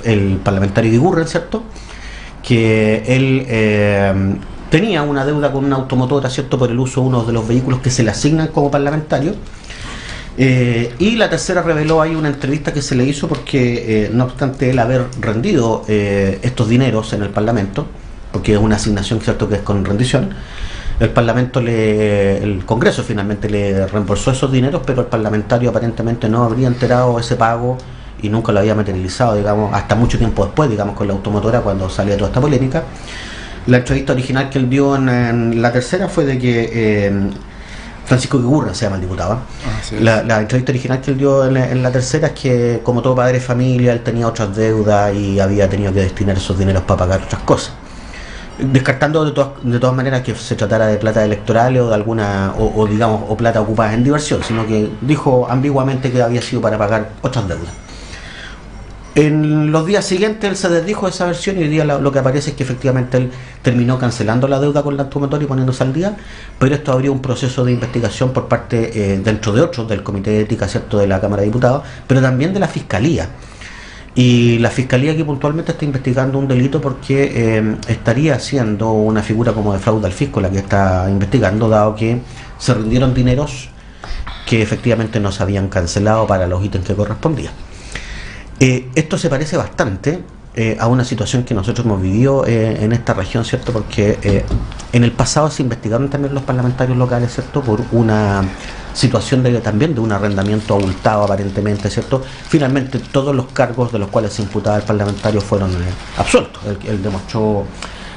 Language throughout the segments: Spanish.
el parlamentario Vigurren, ¿cierto? Que él tenía una deuda con una automotora, ¿cierto? Por el uso de uno de los vehículos que se le asignan como parlamentario. Y la tercera reveló ahí una entrevista que se le hizo porque no obstante él haber rendido estos dineros en el Parlamento, porque es una asignación, cierto, que es con rendición, el Parlamento el Congreso finalmente le reembolsó esos dineros, pero el parlamentario aparentemente no habría enterado ese pago y nunca lo había materializado, digamos, hasta mucho tiempo después, digamos, con la automotora, cuando salía toda esta polémica. La entrevista original que él dio en la tercera fue de que Francisco Vigurren se llama el diputado. Sí. La entrevista original que él dio en la tercera es que, como todo padre de familia, él tenía otras deudas y había tenido que destinar esos dineros para pagar otras cosas. Descartando de todas maneras que se tratara de plata electoral o de alguna, o plata ocupada en diversión, sino que dijo ambiguamente que había sido para pagar otras deudas. En los días siguientes él se desdijo de esa versión y hoy día lo que aparece es que efectivamente él terminó cancelando la deuda con la automotora y poniéndose al día, pero esto abrió un proceso de investigación por parte, dentro de otros, del Comité de Ética, ¿cierto?, de la Cámara de Diputados, pero también de la Fiscalía. Y la Fiscalía aquí puntualmente está investigando un delito porque estaría siendo una figura como de fraude al fisco la que está investigando, dado que se rindieron dineros que efectivamente no se habían cancelado para los ítems que correspondían. Esto se parece bastante a una situación que nosotros hemos vivido en esta región, ¿cierto? Porque en el pasado se investigaron también los parlamentarios locales, ¿cierto?, por una situación también de un arrendamiento abultado aparentemente, ¿cierto? Finalmente todos los cargos de los cuales se imputaba el parlamentario fueron absueltos. Él demostró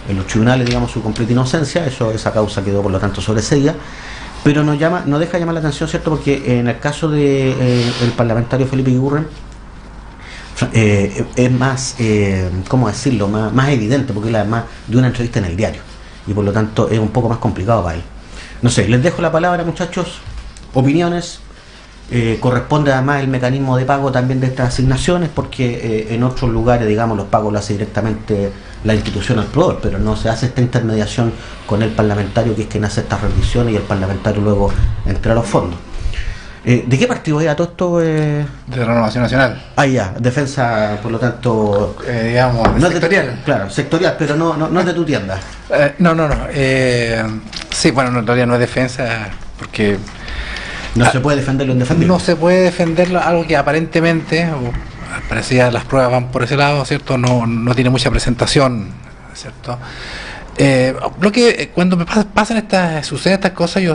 en los tribunales, digamos, su completa inocencia. Esa causa quedó por lo tanto sobreseída, pero no deja llamar la atención, ¿cierto?, porque en el caso de el parlamentario Felipe Vigurren es más, ¿cómo decirlo?, más evidente, porque él además de una entrevista en el diario y por lo tanto es un poco más complicado para él. No sé, les dejo la palabra, muchachos. Opiniones. Corresponde además el mecanismo de pago también de estas asignaciones, porque en otros lugares, digamos, los pagos lo hace directamente la institución al proveedor, pero no se hace esta intermediación con el parlamentario, que es quien hace estas rendiciones, y el parlamentario luego entra a los fondos. ¿De qué partido era todo esto? De Renovación Nacional. Ah, ya, defensa, por lo tanto... digamos, no sectorial. Claro, sectorial, pero no es de tu tienda. No. Sí, bueno, en realidad no es defensa, porque... No se puede defender lo indefendible. No se puede defender algo que aparentemente, parecía las pruebas van por ese lado, ¿cierto? No tiene mucha presentación, ¿cierto? Lo que cuando me suceden estas cosas, yo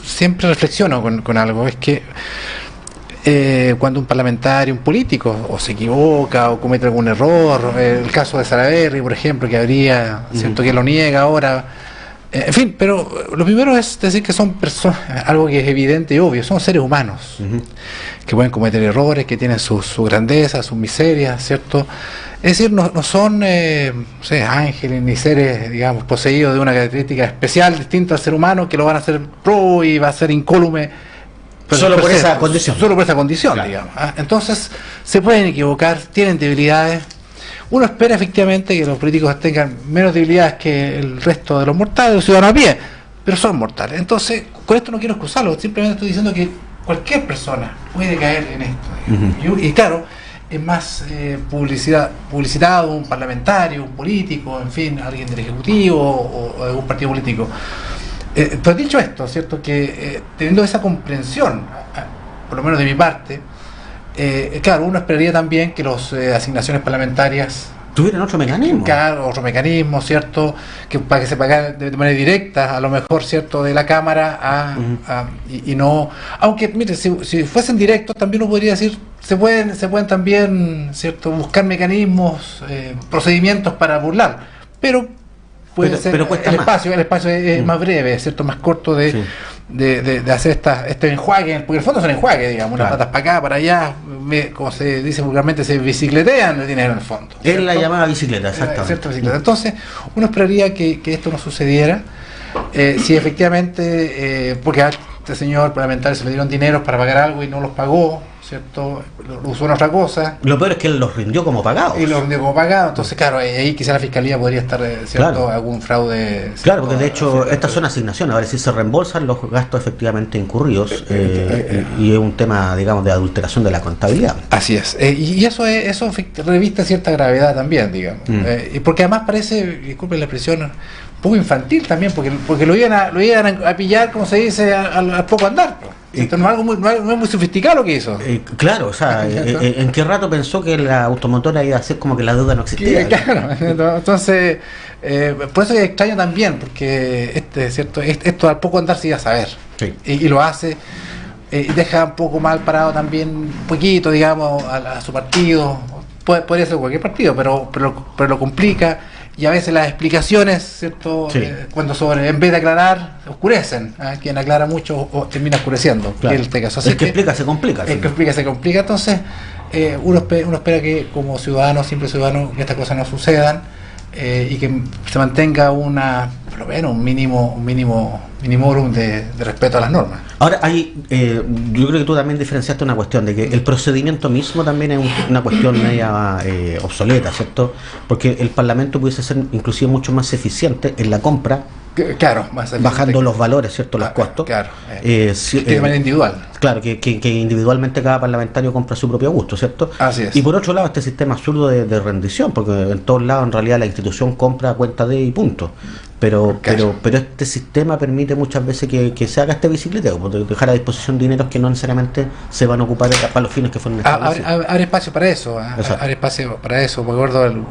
siempre reflexiono con algo, es que cuando un parlamentario, un político, o se equivoca o comete algún error, el caso de Salaverry, por ejemplo, que habría, ¿cierto?, que lo niega ahora. En fin, pero lo primero es decir que son personas, algo que es evidente y obvio, son seres humanos, que pueden cometer errores, que tienen su grandeza, sus miserias, ¿cierto? Es decir, no son ángeles ni seres, digamos, poseídos de una característica especial, distinta al ser humano, que lo van a hacer pro y va a ser incólume. Solo por esa condición. Solo por esa condición, claro. Digamos. Entonces, se pueden equivocar, tienen debilidades. Uno espera efectivamente que los políticos tengan menos debilidades que el resto de los mortales, los ciudadanos a pie, pero son mortales. Entonces, con esto no quiero excusarlo, simplemente estoy diciendo que cualquier persona puede caer en esto. Y claro, es más publicitado un parlamentario, un político, en fin, alguien del Ejecutivo o de algún partido político. Pero dicho esto, ¿cierto?, que teniendo esa comprensión, por lo menos de mi parte, claro, uno esperaría también que las asignaciones parlamentarias tuvieran otro mecanismo. Claro, otro mecanismo, ¿cierto?, que para que se pagara de manera directa, a lo mejor, ¿cierto?, de la Cámara y no... Aunque, mire, si fuesen directos, también uno podría decir, se pueden también, ¿cierto?, buscar mecanismos, procedimientos para burlar, pero puede ser pero cuesta el más. espacio es más breve, ¿cierto?, más corto de hacer este enjuague, porque en el fondo son enjuagues, digamos, unas patas para acá, para allá, como se dice vulgarmente, se bicicletean el dinero en el fondo. Es la llamada bicicleta, exactamente. Bicicleta. Entonces, uno esperaría que esto no sucediera, si efectivamente, porque a este señor parlamentario se le dieron dineros para pagar algo y no los pagó, ¿cierto? Lo usó en otra cosa. Lo peor es que él los rindió como pagados. Y lo rindió como pagado. Entonces, claro, ahí quizá la fiscalía podría estar, ¿cierto? Claro. Algún fraude. ¿cierto? Claro, porque de hecho estas son asignaciones, a ver si se reembolsan los gastos efectivamente incurridos, y es un tema, digamos, de adulteración de la contabilidad. Así es. Y eso reviste cierta gravedad también, digamos. Y porque además parece, disculpen la expresión, un poco infantil también, porque lo iban a pillar, como se dice, al poco andar. Esto no es algo no es muy sofisticado lo que hizo. Claro, o sea, ¿en qué rato pensó que la automotora iba a hacer como que la deuda no existía? Claro, entonces, por eso es extraño también, porque ¿cierto? Esto al poco andar se iba a saber. Sí. Y lo hace, y deja un poco mal parado también, un poquito, digamos, a su partido. Puede ser cualquier partido, pero lo complica. Y a veces las explicaciones, ¿cierto? Sí. Cuando en vez de aclarar, oscurecen. Quien aclara mucho termina oscureciendo. Claro. En este caso. Así El que explica se complica. El que explica se complica. Entonces, uno espera que como ciudadano, simple ciudadano, que estas cosas no sucedan, y que se mantenga por lo menos un minimorum de respeto a las normas. Ahora, yo creo que tú también diferenciaste una cuestión de que el procedimiento mismo también es una cuestión media obsoleta, ¿cierto? Porque el Parlamento pudiese ser inclusive mucho más eficiente en la compra, claro, más bajando los valores, ¿cierto? Los costos. Claro. De manera individual. Claro, que individualmente cada parlamentario compra a su propio gusto, ¿cierto? Así es. Y por otro lado, este sistema absurdo de rendición, porque en todos lados en realidad la institución compra a cuenta de y punto. Pero este sistema permite muchas veces que se haga este bicicleteo, dejar a disposición dineros que no necesariamente se van a ocupar para los fines que fueron establecidos. Abre espacio para eso, abre espacio para eso. Me acuerdo un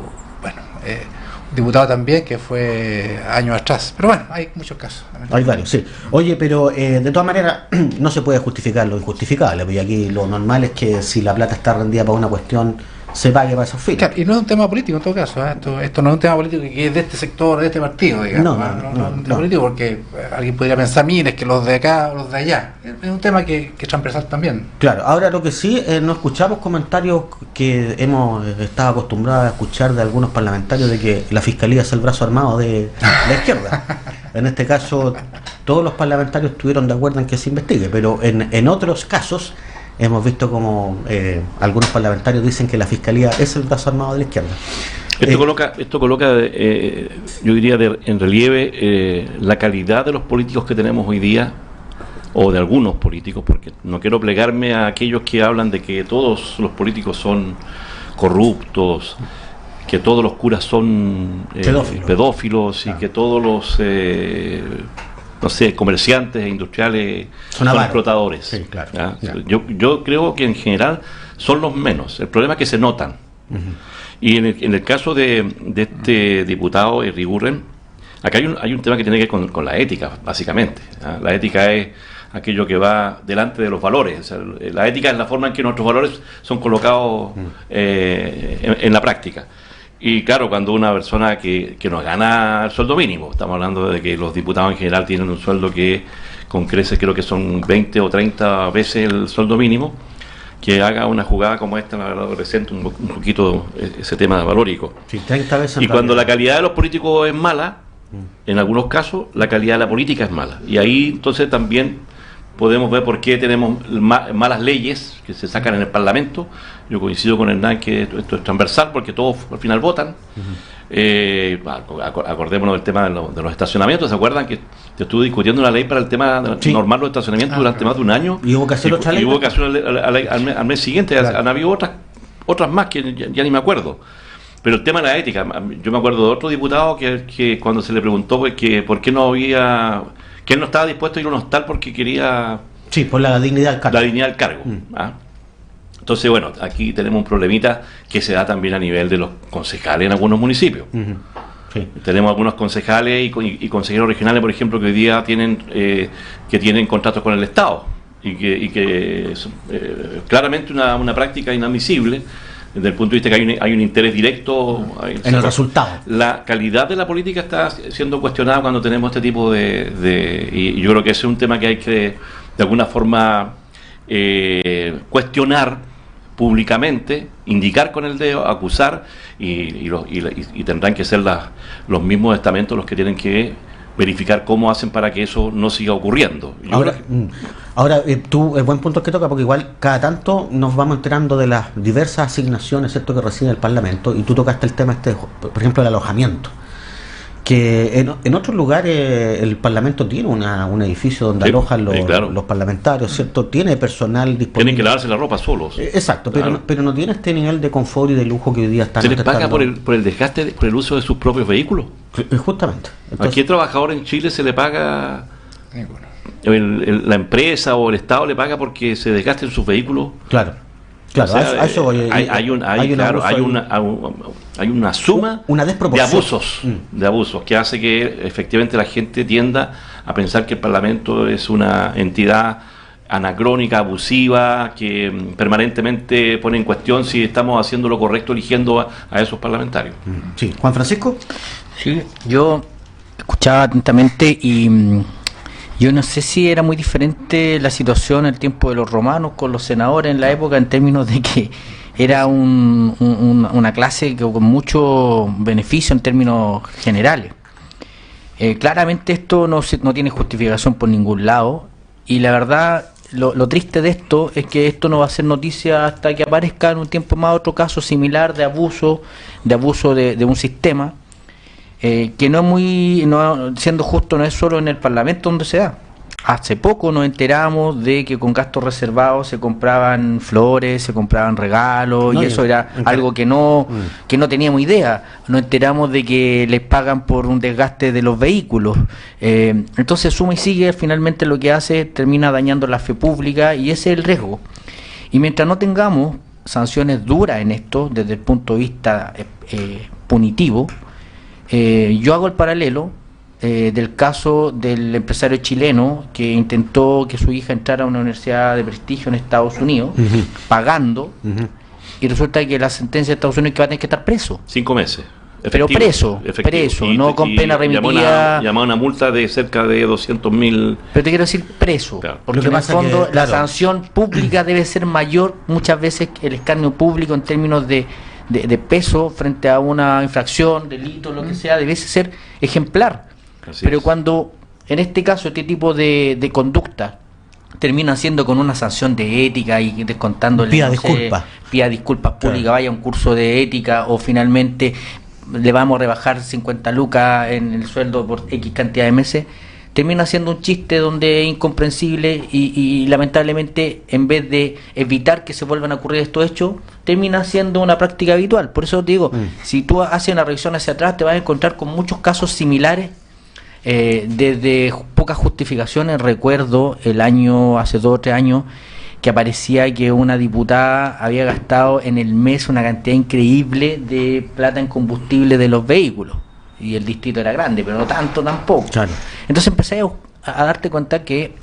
diputado también que fue años atrás. Pero bueno, hay muchos casos. Hay varios, sí. Oye, pero de todas maneras no se puede justificar lo injustificable, porque aquí lo normal es que si la plata está rendida para una cuestión, se pague para esos fines. Claro, y no es un tema político en todo caso, esto no es un tema político que es de este sector, de este partido, digamos. No es un tema político, porque alguien podría pensar, mire, es que los de acá o los de allá. Es un tema que es transversal también. Claro, ahora lo que sí, no escuchamos comentarios que hemos estado acostumbrados a escuchar de algunos parlamentarios de que la Fiscalía es el brazo armado de la izquierda. En este caso, todos los parlamentarios estuvieron de acuerdo en que se investigue, pero en otros casos hemos visto como algunos parlamentarios dicen que la Fiscalía es el brazo armado de la izquierda. Esto coloca yo diría, en relieve la calidad de los políticos que tenemos hoy día, o de algunos políticos, porque no quiero plegarme a aquellos que hablan de que todos los políticos son corruptos, que todos los curas son pedófilos y que todos los comerciantes e industriales son explotadores. Sí, claro. Yo creo que en general son los menos. El problema es que se notan. Y en el caso de este diputado Eguiguren, acá hay un tema que tiene que ver con la ética, básicamente. La ética es aquello que va delante de los valores. O sea, la ética es la forma en que nuestros valores son colocados en la práctica. Y claro, cuando una persona que nos gana el sueldo mínimo, estamos hablando de que los diputados en general tienen un sueldo que con creces creo que son 20 o 30 veces el sueldo mínimo, que haga una jugada como esta, la verdad, representa un poquito ese tema valórico. Sí, 30 veces. Y cuando la calidad de los políticos es mala, en algunos casos, la calidad de la política es mala. Y ahí entonces también podemos ver por qué tenemos malas leyes que se sacan en el Parlamento. Yo coincido con Hernán que esto es transversal porque todos al final votan. Acordémonos del tema de los estacionamientos. ¿Se acuerdan que te estuve discutiendo una ley para el tema de normar los estacionamientos durante más de un año? Y hubo que hacer otra ley. Y hubo que hacer al mes siguiente. Claro. Han habido otras más que ya ni me acuerdo. Pero el tema de la ética, yo me acuerdo de otro diputado que cuando se le preguntó que por qué no había... que él no estaba dispuesto a ir a un hostal porque quería... Sí, por la dignidad del cargo. La dignidad del cargo. Entonces, bueno, aquí tenemos un problemita que se da también a nivel de los concejales en algunos municipios. Sí. Tenemos algunos concejales y consejeros regionales, por ejemplo, que hoy día tienen contratos con el Estado y que es claramente una práctica inadmisible desde el punto de vista que hay un interés directo en el resultado. La calidad de la política está siendo cuestionada cuando tenemos este tipo y yo creo que ese es un tema que hay que de alguna forma cuestionar públicamente, indicar con el dedo, acusar y tendrán que ser los mismos estamentos los que tienen que verificar cómo hacen para que eso no siga ocurriendo. Ahora, tú, el buen punto que toca, porque igual cada tanto nos vamos enterando de las diversas asignaciones, ¿cierto?, que recibe el Parlamento, y tú tocaste el tema por ejemplo, el alojamiento, que en otros lugares el Parlamento tiene un edificio donde alojan los parlamentarios, ¿cierto? Tiene personal disponible. Tienen que lavarse la ropa solos. Exacto, pero no tiene este nivel de confort y de lujo que hoy día están. ¿Se les paga por el desgaste, por el uso de sus propios vehículos? Justamente. ¿A qué trabajador en Chile se le paga? Ninguno. La empresa o el Estado le paga porque se desgasten sus vehículos. Claro, O sea, a eso voy. hay una suma una de desproporción de abusos que hace que efectivamente la gente tienda a pensar que el Parlamento es una entidad anacrónica, abusiva, que permanentemente pone en cuestión si estamos haciendo lo correcto eligiendo a esos parlamentarios. Sí. Juan Francisco. Sí, yo escuchaba atentamente y yo no sé si era muy diferente la situación en el tiempo de los romanos con los senadores en la época, en términos de que era una clase que con mucho beneficio en términos generales. Claramente esto no tiene justificación por ningún lado, y la verdad lo triste de esto es que esto no va a ser noticia hasta que aparezca en un tiempo más otro caso similar de abuso de un sistema. Que siendo justo, no es solo en el Parlamento donde se da. Hace poco nos enteramos de que con gastos reservados se compraban flores, se compraban regalos, y eso era algo que no teníamos idea. Nos enteramos de que les pagan por un desgaste de los vehículos. Entonces suma y sigue, finalmente lo que hace termina dañando la fe pública, y ese es el riesgo. Y mientras no tengamos sanciones duras en esto, desde el punto de vista punitivo, yo hago el paralelo del caso del empresario chileno que intentó que su hija entrara a una universidad de prestigio en Estados Unidos, pagando, y resulta que la sentencia de Estados Unidos es que va a tener que estar preso. 5 meses. Pero preso, no con pena remitida. Llamó una multa de cerca de 200.000. Pero te quiero decir preso, claro. porque en el fondo la sanción pública debe ser mayor muchas veces que el escarnio público en términos de peso frente a una infracción, delito, lo que sea, debe ser ejemplar. Así pero es. cuando en este caso este tipo de conducta termina siendo con una sanción de ética y descontándole, pida disculpas públicas, claro, vaya a un curso de ética, o finalmente le vamos a rebajar 50 lucas en el sueldo por X cantidad de meses, termina siendo un chiste donde es incomprensible y lamentablemente, en vez de evitar que se vuelvan a ocurrir estos hechos, termina siendo una práctica habitual. Por eso te digo, si tú haces una revisión hacia atrás, te vas a encontrar con muchos casos similares, desde pocas justificaciones. Recuerdo hace 2 o 3 años, que aparecía que una diputada había gastado en el mes una cantidad increíble de plata en combustible de los vehículos, y el distrito era grande, pero no tanto tampoco. Claro. Entonces empecé a darte cuenta que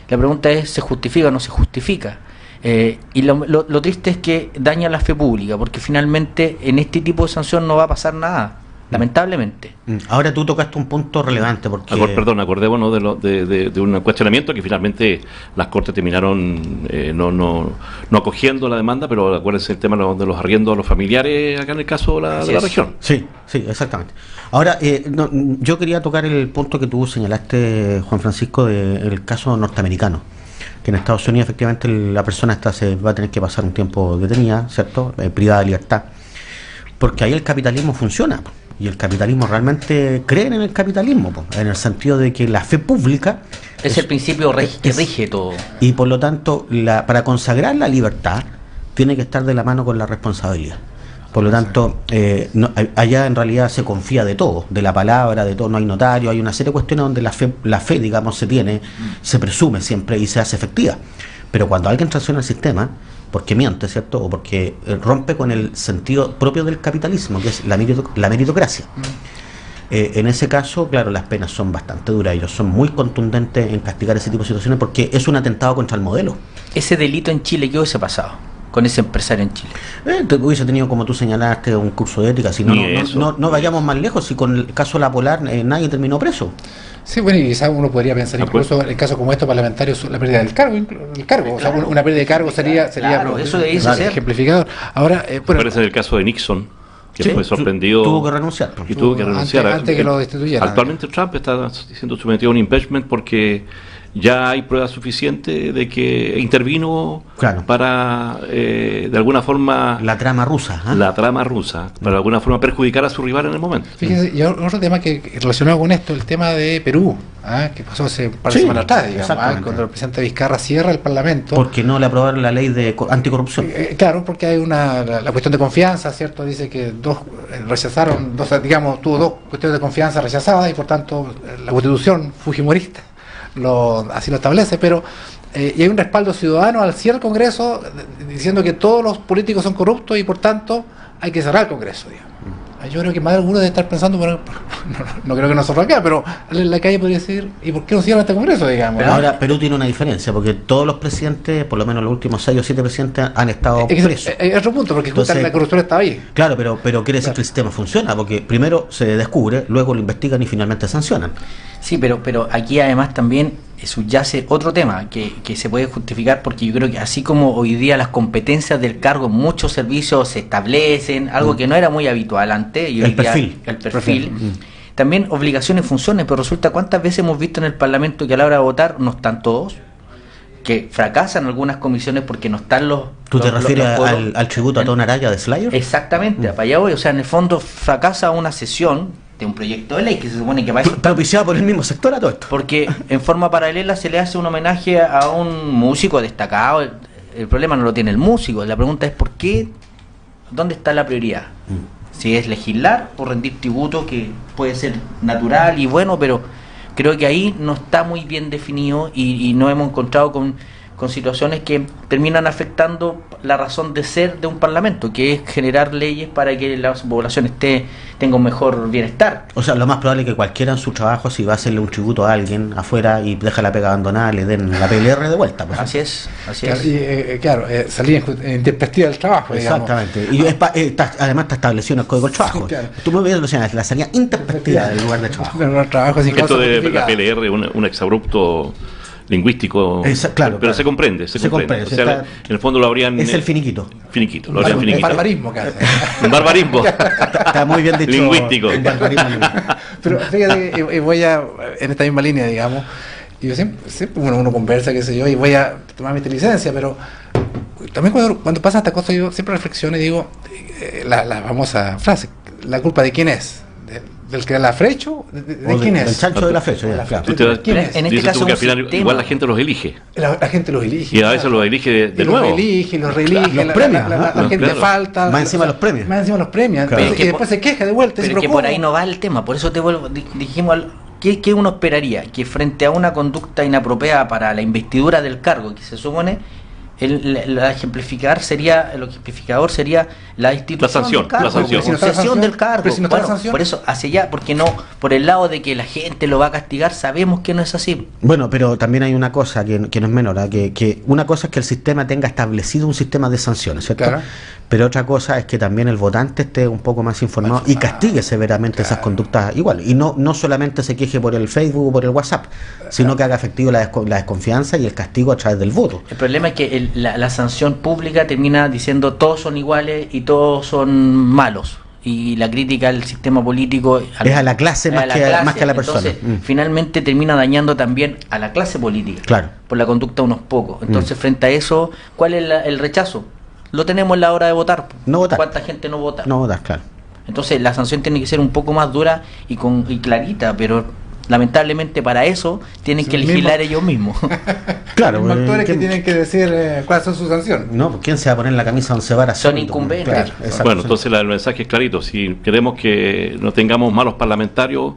la pregunta es: ¿se justifica o no se justifica? Y lo triste es que daña la fe pública, porque finalmente en este tipo de sanción no va a pasar nada, lamentablemente. Ahora tú tocaste un punto relevante, porque Acordémonos de un cuestionamiento que finalmente las Cortes terminaron no acogiendo la demanda, pero acuérdense el tema de los arriendos a los familiares acá en el caso de la región. Sí, exactamente. Ahora, yo quería tocar el punto que tú señalaste, Juan Francisco, del caso norteamericano, que en Estados Unidos efectivamente la persona se va a tener que pasar un tiempo detenida, ¿cierto?, privada de libertad, porque ahí el capitalismo funciona. Y el capitalismo realmente creen en el capitalismo, en el sentido de que la fe pública es el principio que rige todo. Y por lo tanto, para consagrar la libertad, tiene que estar de la mano con la responsabilidad. Por lo tanto, allá en realidad se confía de todo, de la palabra, de todo, no hay notario, hay una serie de cuestiones donde la fe, digamos, se presume siempre y se hace efectiva. Pero cuando alguien transiciona el sistema, porque miente, ¿cierto?, o porque rompe con el sentido propio del capitalismo, que es la meritocracia. En ese caso, claro, las penas son bastante duras, ellos son muy contundentes en castigar ese tipo de situaciones, porque es un atentado contra el modelo. Ese delito en Chile, ¿qué hubiese pasado con ese empresario en Chile? Hubiese tenido, como tú señalaste, un curso de ética. Si no vayamos más lejos, si con el caso La Polar nadie terminó preso. Sí, bueno, y quizás uno podría pensar incluso en el caso como estos parlamentarios, la pérdida del cargo. O sea, una pérdida de cargo sería claro, eso debe ser ejemplificador. Ahora, parece el caso de Nixon, que Sí, fue sorprendido. tuvo que renunciar. Y tuvo que renunciar. Antes que lo destituyeran. Actualmente Trump está siendo sometido a un impeachment porque ya hay pruebas suficientes de que intervino Claro. para, de alguna forma, La trama rusa. ¿Ah? la trama rusa, para de alguna forma perjudicar a su rival en el momento. Fíjense, y otro tema que relacionado con esto, el tema de Perú, que pasó hace un par de Sí, semanas atrás, digamos, exactamente. cuando el presidente Vizcarra cierra el Parlamento. Porque no le aprobaron la ley de anticorrupción. Claro, porque hay la cuestión de confianza, ¿cierto? Dice que tuvo dos cuestiones de confianza rechazadas y por tanto la Constitución fujimorista así lo establece, pero y hay un respaldo ciudadano al cierre del Congreso diciendo que todos los políticos son corruptos y por tanto hay que cerrar el Congreso, digamos. Yo creo que más de alguno debe estar pensando, bueno, no creo que nosotros acá, pero en la calle podría decir, ¿y por qué no cierran este Congreso, digamos? Pero ahora Perú tiene una diferencia, porque todos los presidentes, por lo menos los últimos 6 o 7 presidentes, han estado presos. Es otro punto, porque justo Entonces, la corrupción está ahí. Claro, pero quiere decir que el sistema funciona, porque primero se descubre, luego lo investigan y finalmente sancionan. Sí, pero aquí además también subyace otro tema que se puede justificar, porque yo creo que así como hoy día las competencias del cargo en muchos servicios se establecen, algo que no era muy habitual antes, y hoy El perfil. día, el perfil, también obligaciones, funciones, pero resulta cuántas veces hemos visto en el Parlamento que a la hora de votar no están todos, que fracasan algunas comisiones porque no están los... ¿Tú te refieres los foros. al tributo a Tona Araya de Slayer? Exactamente, para allá voy. O sea, en el fondo fracasa una sesión de un proyecto de ley que se supone que va a eso. Propiciado por el mismo sector a todo esto. Porque en forma paralela se le hace un homenaje a un músico destacado. El problema no lo tiene el músico. La pregunta es ¿por qué? ¿Dónde está la prioridad? Si es legislar o rendir tributo, que puede ser natural y bueno, pero creo que ahí no está muy bien definido y nos hemos encontrado con situaciones que terminan afectando la razón de ser de un parlamento, que es generar leyes para que la población tenga un mejor bienestar. O sea, lo más probable es que cualquiera en su trabajo, si va a hacerle un tributo a alguien afuera y deja la pega abandonada, le den la PLR de vuelta. Pues. Así es. Claro, salir en perspectiva del trabajo, digamos. Exactamente. Y además está establecido en el Código del Trabajo. Claro. Tú me ves la salida intempestiva del lugar de trabajo. Esto de la PLR, un exabrupto lingüístico, Claro, pero se comprende. O sea, en el fondo lo habrían... Es el finiquito. Lo habrían finiquito. Un barbarismo, casi. Un barbarismo. Está muy bien dicho. Lingüístico. Un barbarismo lingüístico. Pero fíjate que voy en esta misma línea, digamos, y yo siempre uno conversa, qué sé yo, y voy a tomar mi licencia, pero también cuando pasan estas cosas yo siempre reflexiono y digo, la famosa frase, ¿la culpa de quién es? ¿Del que la frecho? ¿De quién es? El chancho de la fecha, claro. ¿Quién es? En este Dices caso tú que al un final sistema. igual la gente los elige. La gente los elige. Y a veces los elige de nuevo. Los elige, los reelige, Los premia, la gente claro. falta. Más encima los premia. Más encima los premia. Claro. Entonces, y después se queja de vuelta. Pero que por ahí no va el tema, por eso te vuelvo, dijimos, ¿qué uno esperaría? Que frente a una conducta inapropiada para la investidura del cargo, que se supone, lo ejemplificador sería la institución sanción, del cargo, la sanción. la concesión del cargo. Pero si no está la Bueno, sanción. por eso, hacia allá, porque no, por el lado de que la gente lo va a castigar, sabemos que no es así. Bueno, pero también hay una cosa que no es menor, que una cosa es que el sistema tenga establecido un sistema de sanciones, ¿cierto? Claro. Pero otra cosa es que también el votante esté un poco más informado y castigue severamente esas conductas igual. Y no solamente se queje por el Facebook o por el WhatsApp, sino que haga efectivo la desconfianza y el castigo a través del voto. El problema es que la sanción pública termina diciendo todos son iguales y todos son malos. Y la crítica al sistema político Es a la clase más que a la persona. Entonces, finalmente termina dañando también a la clase política. Claro. Por la conducta de unos pocos. Entonces, frente a eso, ¿cuál es el rechazo? Lo tenemos en la hora de votar. No votar. ¿Cuánta gente no vota? No votas, claro. Entonces, la sanción tiene que ser un poco más dura y clarita, pero lamentablemente para eso tienen que legislar ellos mismos. Claro. Los actores que tienen que decir cuáles son sus sanciones. No, ¿quién se va a poner la camisa 11 varas? Son incumbentes. Claro, exacto. Bueno, entonces el mensaje es clarito. Si queremos que no tengamos malos parlamentarios,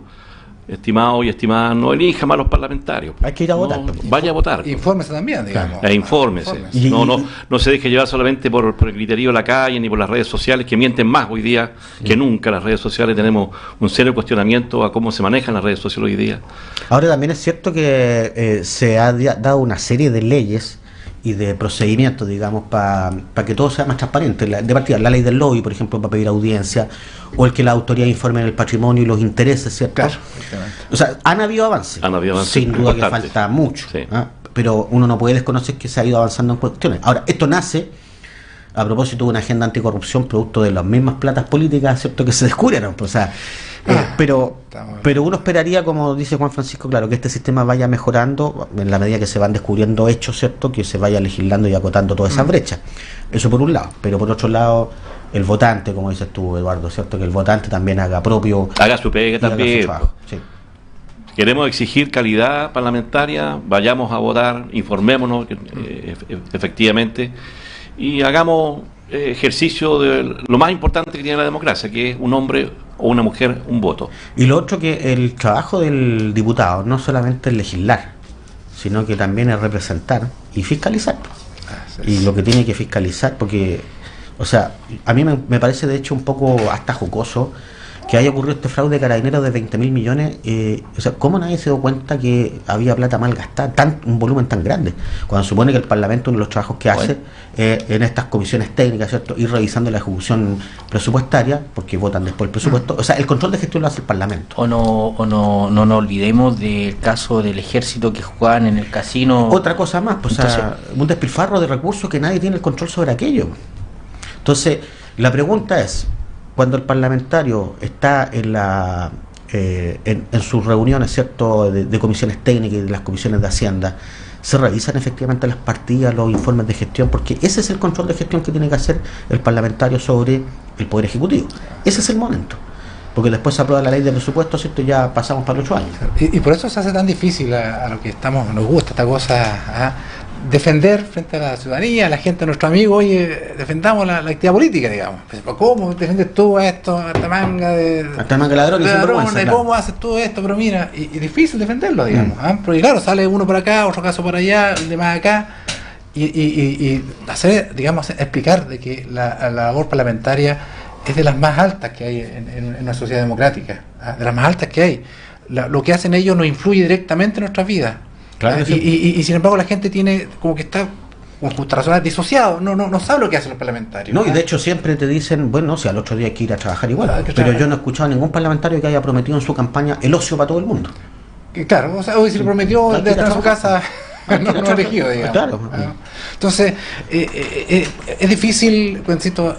estimados y estimadas, no elija malos parlamentarios. Hay que ir a votar. Vaya a votar. Infórmese también, digamos. Infórmese. Y- No se deje llevar solamente por el criterio de la calle ni por las redes sociales, que mienten más hoy día que nunca. Las redes sociales tenemos un serio cuestionamiento a cómo se manejan las redes sociales hoy día. Ahora también es cierto que se ha dado una serie de leyes y de procedimientos, digamos, para que todo sea más transparente. De partida, la ley del lobby, por ejemplo, para pedir audiencia, o el que la autoridad informe el patrimonio y los intereses, ¿cierto? Claro. O sea, han habido avances. Sin duda que importantes. falta mucho. Sí. ¿Ah? Pero uno no puede desconocer que se ha ido avanzando en cuestiones. Ahora, esto nace a propósito de una agenda anticorrupción producto de las mismas platas políticas, ¿cierto?, que se descubrieron. Pues, o sea, pero uno esperaría, como dice Juan Francisco, claro, que este sistema vaya mejorando en la medida que se van descubriendo hechos, ¿cierto?, que se vaya legislando y acotando todas esas brechas. Eso por un lado. Pero por otro lado, el votante, como dices tú, Eduardo, ¿cierto?, que el votante también haga su pega también. Su trabajo. Sí. Queremos exigir calidad parlamentaria, vayamos a votar, informémonos efectivamente y hagamos ejercicio de lo más importante que tiene la democracia, que es un hombre o una mujer, un voto. Y lo otro, que el trabajo del diputado no solamente es legislar, sino que también es representar y fiscalizar. Y lo que tiene que fiscalizar, porque, o sea, a mí me parece de hecho un poco hasta jocoso que haya ocurrido este fraude de Carabineros de 20.000 millones. O sea, ¿cómo nadie se dio cuenta que había plata mal gastada, un volumen tan grande? Cuando supone que el Parlamento, uno de los trabajos que hace en estas comisiones técnicas, ¿cierto?, ir revisando la ejecución presupuestaria, porque votan después el presupuesto. O sea, el control de gestión lo hace el Parlamento. O no nos olvidemos del caso del ejército que jugaban en el casino. Otra cosa más, pues, entonces, un despilfarro de recursos que nadie tiene el control sobre aquello. Entonces, la pregunta es, cuando el parlamentario está en sus reuniones, ¿cierto?, de comisiones técnicas y de las comisiones de Hacienda, se revisan efectivamente las partidas, los informes de gestión, porque ese es el control de gestión que tiene que hacer el parlamentario sobre el Poder Ejecutivo. Ese es el momento. Porque después se aprueba la ley de presupuesto, ¿cierto?, y ya pasamos para los 8 años. Y por eso se hace tan difícil a lo que nos gusta esta cosa, defender frente a la ciudadanía, a la gente, a nuestros amigos. Oye, defendamos la actividad política, digamos. Pero ¿cómo defiendes tú esto, a esta manga de ladrones? ¿Cómo haces tú esto? Pero mira, y difícil defenderlo, digamos. Porque claro, sale uno por acá, otro caso por allá, el demás acá, y hacer, digamos, explicar de que la labor parlamentaria es de las más altas que hay en una sociedad democrática, de las más altas que hay. Lo que hacen ellos nos influye directamente en nuestras vidas. Claro, y sin embargo la gente tiene como que está con justa razón disociado, no sabe lo que hacen los parlamentarios. No, y de hecho siempre te dicen, bueno, si al otro día hay que ir a trabajar igual, pero yo no he escuchado a ningún parlamentario que haya prometido en su campaña el ocio para todo el mundo. Claro, o sea, hoy si lo prometió de estar en su casa no elegido, digamos. Claro. Entonces, es difícil, insisto,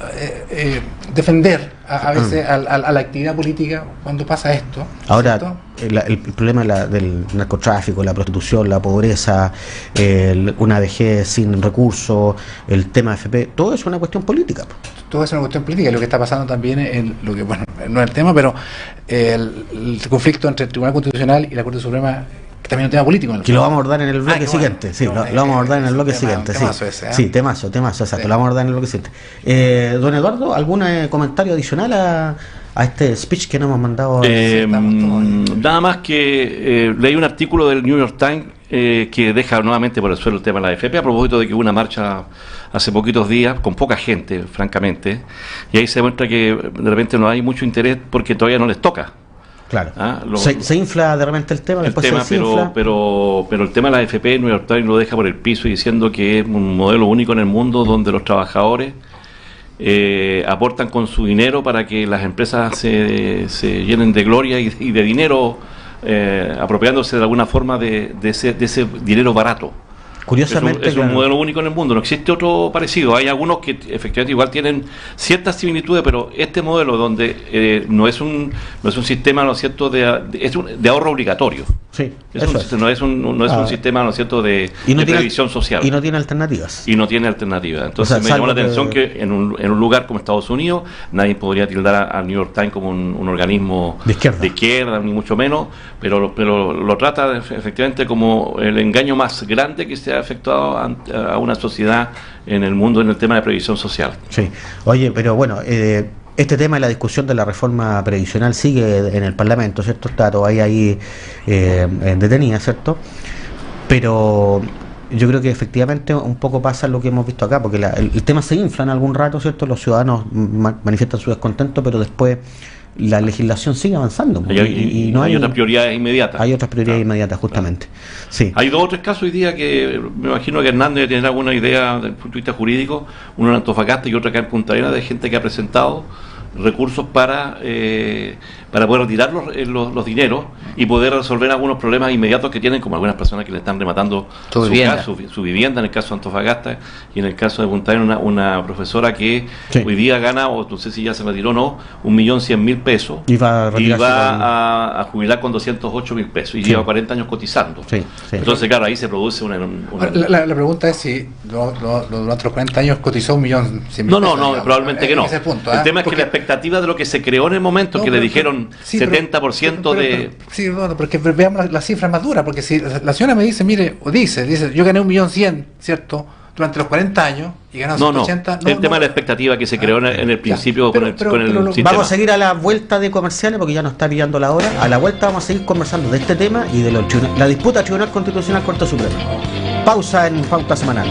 defender a veces a la actividad política cuando pasa esto. Ahora, el problema del narcotráfico, la prostitución, la pobreza, una vejez sin recursos, el tema FP, todo es una cuestión política. Todo es una cuestión política. Lo que está pasando también en lo que, bueno, no es el tema, pero el conflicto entre el Tribunal Constitucional y la Corte Suprema, que también es un tema político. Que lo vamos a abordar en el bloque siguiente. Sí, lo vamos a abordar en el bloque siguiente. Sí, temazo, exacto. Lo vamos a abordar en el bloque siguiente. Don Eduardo, ¿algún comentario adicional a este speech que nos hemos mandado? Nada más que leí un artículo del New York Times que deja nuevamente por el suelo el tema de la AFP, a propósito de que hubo una marcha hace poquitos días, con poca gente, francamente, y ahí se demuestra que de repente no hay mucho interés porque todavía no les toca. Claro. Se infla de repente el tema, pero el tema de la AFP, New York Times lo deja por el piso diciendo que es un modelo único en el mundo donde los trabajadores aportan con su dinero para que las empresas se llenen de gloria y de dinero, apropiándose de alguna forma de ese dinero barato. Curiosamente, es un modelo único en el mundo, no existe otro parecido. Hay algunos que efectivamente igual tienen ciertas similitudes, pero este modelo donde no es un sistema, ¿no es cierto?, de ahorro obligatorio. Sí, no es un sistema, ¿no es cierto?, de previsión social. Y no tiene alternativas. Entonces me llamó la atención que en un lugar como Estados Unidos nadie podría tildar al New York Times como un organismo de izquierda, ni mucho menos, pero lo trata efectivamente como el engaño más grande que se ha efectuado a una sociedad en el mundo en el tema de previsión social. Sí, oye, pero bueno, este tema de la discusión de la reforma previsional sigue en el Parlamento, ¿cierto? Está todavía ahí detenida, ¿cierto? Pero yo creo que efectivamente un poco pasa lo que hemos visto acá, porque el tema se infla en algún rato, ¿cierto? Los ciudadanos manifiestan su descontento, pero después la legislación sigue avanzando. Y no hay otras prioridades inmediatas. Hay otras prioridades inmediatas, justamente. Sí. Hay 2 o 3 casos hoy día que me imagino que Hernández debe tener alguna idea desde el punto de vista jurídico, uno en Antofagasta y otro acá en Punta Arenas, de gente que ha presentado recursos para poder retirar los dineros y poder resolver algunos problemas inmediatos que tienen, como algunas personas que le están rematando su vivienda, en el caso de Antofagasta, y en el caso de Punta Arenas una profesora que hoy día gana, o no sé si ya se retiró o no, 1.100.000 pesos, y va a jubilar con 208.000 pesos, y lleva 40 años cotizando. Entonces, claro, ahí se produce una... La pregunta es si durante los 40 años cotizó 1.100.000 No, pesos, probablemente que no. El tema es que la expectativa de lo que se creó en el momento, que le dijeron 70% de... Sí, porque veamos las cifras más duras, porque si la señora me dice, mire, o dice, yo gané 1.100.000, ¿cierto?, durante los 40 años, y ganó 180... el tema de la expectativa que se creó en el principio con el sistema. Vamos a seguir a la vuelta de comerciales, porque ya nos está pillando la hora. A la vuelta vamos a seguir conversando de este tema y de la disputa Tribunal Constitucional Corte Suprema. Pausa en Pauta Semanal.